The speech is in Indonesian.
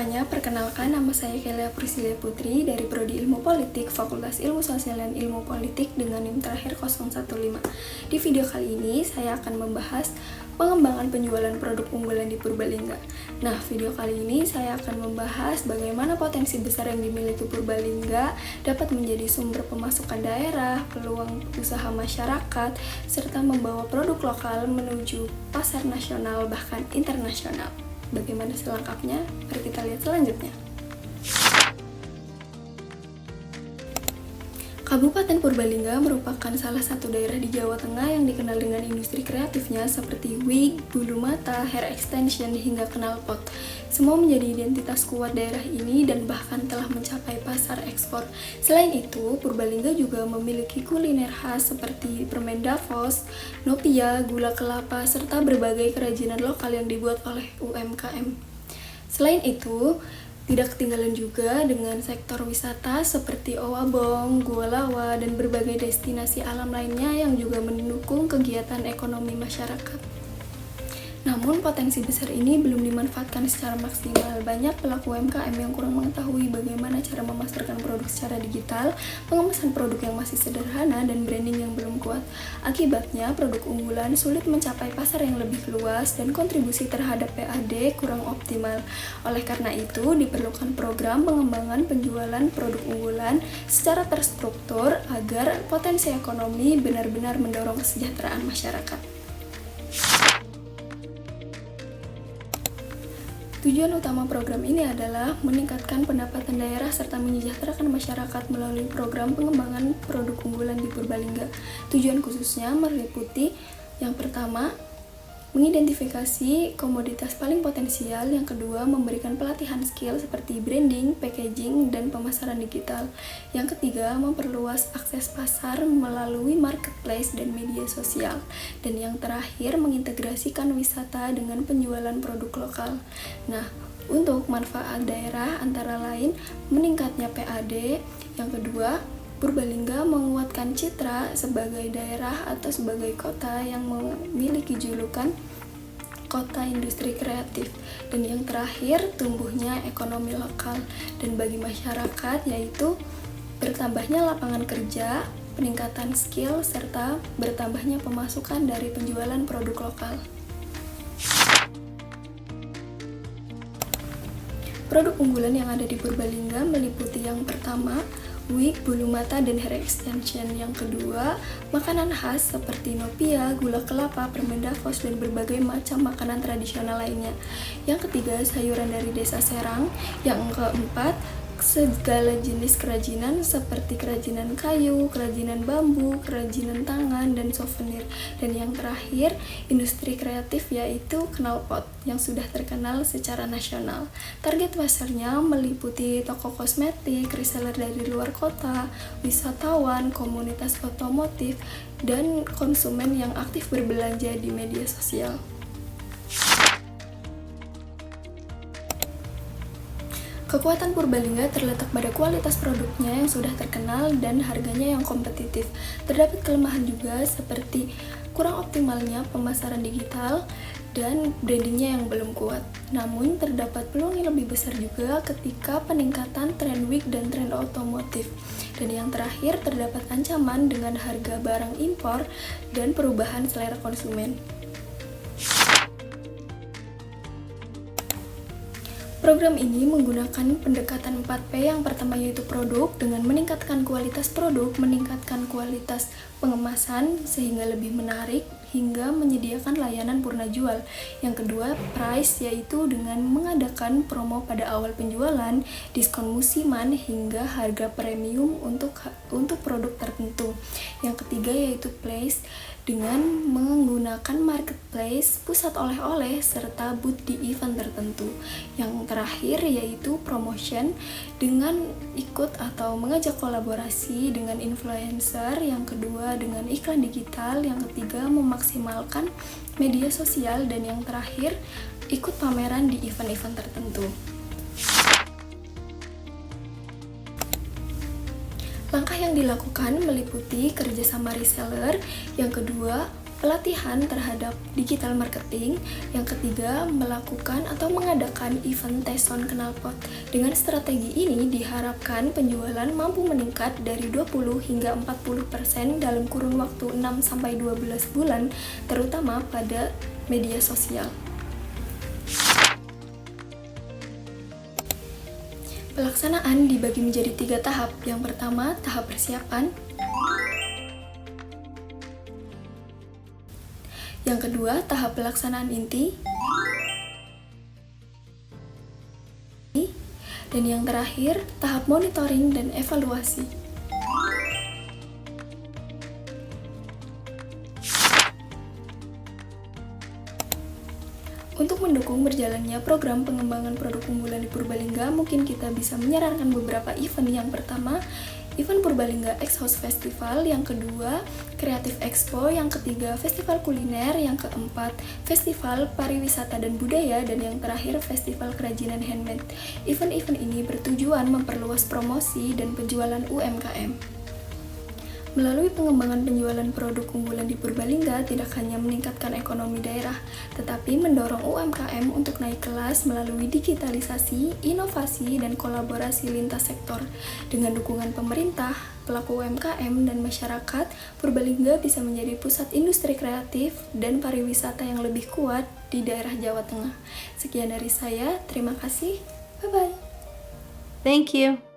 semuanya, perkenalkan nama saya Kelia Priscilia Putri dari Prodi Ilmu Politik, Fakultas Ilmu Sosial dan Ilmu Politik dengan NIM terakhir 015. Di video kali ini, saya akan membahas pengembangan penjualan produk unggulan di Purbalingga. Nah, video kali ini saya akan membahas bagaimana potensi besar yang dimiliki Purbalingga dapat menjadi sumber pemasukan daerah, peluang usaha masyarakat, serta membawa produk lokal menuju pasar nasional bahkan internasional. Bagaimana selengkapnya? Mari kita lihat selanjutnya. Kabupaten Purbalingga merupakan salah satu daerah di Jawa Tengah yang dikenal dengan industri kreatifnya seperti wig, bulu mata, hair extension, hingga knalpot. Semua menjadi identitas kuat daerah ini dan bahkan telah mencapai pasar ekspor. Selain itu, Purbalingga juga memiliki kuliner khas seperti permen Davos, nopia, gula kelapa, serta berbagai kerajinan lokal yang dibuat oleh UMKM. Selain itu, tidak ketinggalan juga dengan sektor wisata seperti Owabong, Gua Lawa, dan berbagai destinasi alam lainnya yang juga mendukung kegiatan ekonomi masyarakat. Namun, potensi besar ini belum dimanfaatkan secara maksimal. Banyak pelaku UMKM yang kurang mengetahui bagaimana cara memasarkan produk secara digital, pengemasan produk yang masih sederhana, dan branding yang belum kuat. Akibatnya, produk unggulan sulit mencapai pasar yang lebih luas dan kontribusi terhadap PAD kurang optimal. Oleh karena itu, diperlukan program pengembangan penjualan produk unggulan secara terstruktur agar potensi ekonomi benar-benar mendorong kesejahteraan masyarakat. Tujuan utama program ini adalah meningkatkan pendapatan daerah serta menyejahterakan masyarakat melalui program pengembangan produk unggulan di Purbalingga. Tujuan khususnya meliputi yang pertama, mengidentifikasi komoditas paling potensial, yang kedua, memberikan pelatihan skill seperti branding, packaging, dan pemasaran digital. Yang ketiga, memperluas akses pasar melalui marketplace dan media sosial. Dan yang terakhir, mengintegrasikan wisata dengan penjualan produk lokal. Nah, untuk manfaat daerah antara lain meningkatnya PAD, yang kedua, Purbalingga menguatkan citra sebagai daerah atau sebagai kota yang memiliki julukan kota industri kreatif, dan yang terakhir tumbuhnya ekonomi lokal dan bagi masyarakat, yaitu bertambahnya lapangan kerja, peningkatan skill, serta bertambahnya pemasukan dari penjualan produk lokal. Produk unggulan yang ada di Purbalingga meliputi yang pertama, wig, bulu mata, dan hair extension. Yang kedua, makanan khas seperti nopia, gula kelapa, permen Davos, dan berbagai macam makanan tradisional lainnya. Yang ketiga, sayuran dari desa Serang. Yang keempat, segala jenis kerajinan seperti kerajinan kayu, kerajinan bambu, kerajinan tangan, dan souvenir. Dan yang terakhir, industri kreatif yaitu knalpot yang sudah terkenal secara nasional. Target pasarnya meliputi toko kosmetik, reseller dari luar kota, wisatawan, komunitas otomotif, dan konsumen yang aktif berbelanja di media sosial. Kekuatan Purbalingga terletak pada kualitas produknya yang sudah terkenal dan harganya yang kompetitif. Terdapat kelemahan juga seperti kurang optimalnya pemasaran digital dan brandingnya yang belum kuat. Namun terdapat peluang yang lebih besar juga ketika peningkatan tren wig dan tren otomotif. Dan yang terakhir, terdapat ancaman dengan harga barang impor dan perubahan selera konsumen. Program ini menggunakan pendekatan 4P. Yang pertama yaitu produk, dengan meningkatkan kualitas produk, meningkatkan kualitas pengemasan sehingga lebih menarik, hingga menyediakan layanan purna jual. Yang kedua, price, yaitu dengan mengadakan promo pada awal penjualan, diskon musiman, hingga harga premium untuk produk tertentu. Yang ketiga yaitu place, dengan menggunakan marketplace, pusat oleh-oleh, serta booth di event tertentu. Yang terakhir yaitu promotion, dengan ikut atau mengajak kolaborasi dengan influencer. Yang kedua dengan iklan digital. Yang ketiga memaksimalkan media sosial. Dan yang terakhir ikut pameran di event-event tertentu. Langkah yang dilakukan meliputi kerjasama reseller, yang kedua pelatihan terhadap digital marketing. Yang ketiga, melakukan atau mengadakan event Teson Knalpot. Dengan strategi ini diharapkan penjualan mampu meningkat dari 20 hingga 40% dalam kurun waktu 6-12 bulan, terutama pada media sosial. Pelaksanaan dibagi menjadi 3 tahap. Yang pertama, tahap persiapan. Yang kedua, tahap pelaksanaan inti. Dan yang terakhir, tahap monitoring dan evaluasi. Untuk mendukung berjalannya program pengembangan produk unggulan di Purbalingga, mungkin kita bisa menyarankan beberapa event. Yang pertama, event Purbalingga X House Festival. Yang kedua, Kreatif Expo. Yang ketiga, Festival Kuliner. Yang keempat, Festival Pariwisata dan Budaya. Dan yang terakhir, Festival Kerajinan Handmade. Event-event ini bertujuan memperluas promosi dan penjualan UMKM. Melalui pengembangan penjualan produk unggulan di Purbalingga tidak hanya meningkatkan ekonomi daerah, tetapi mendorong UMKM untuk naik kelas melalui digitalisasi, inovasi, dan kolaborasi lintas sektor. Dengan dukungan pemerintah, pelaku UMKM, dan masyarakat, Purbalingga bisa menjadi pusat industri kreatif dan pariwisata yang lebih kuat di daerah Jawa Tengah. Sekian dari saya, terima kasih, bye-bye. Thank you.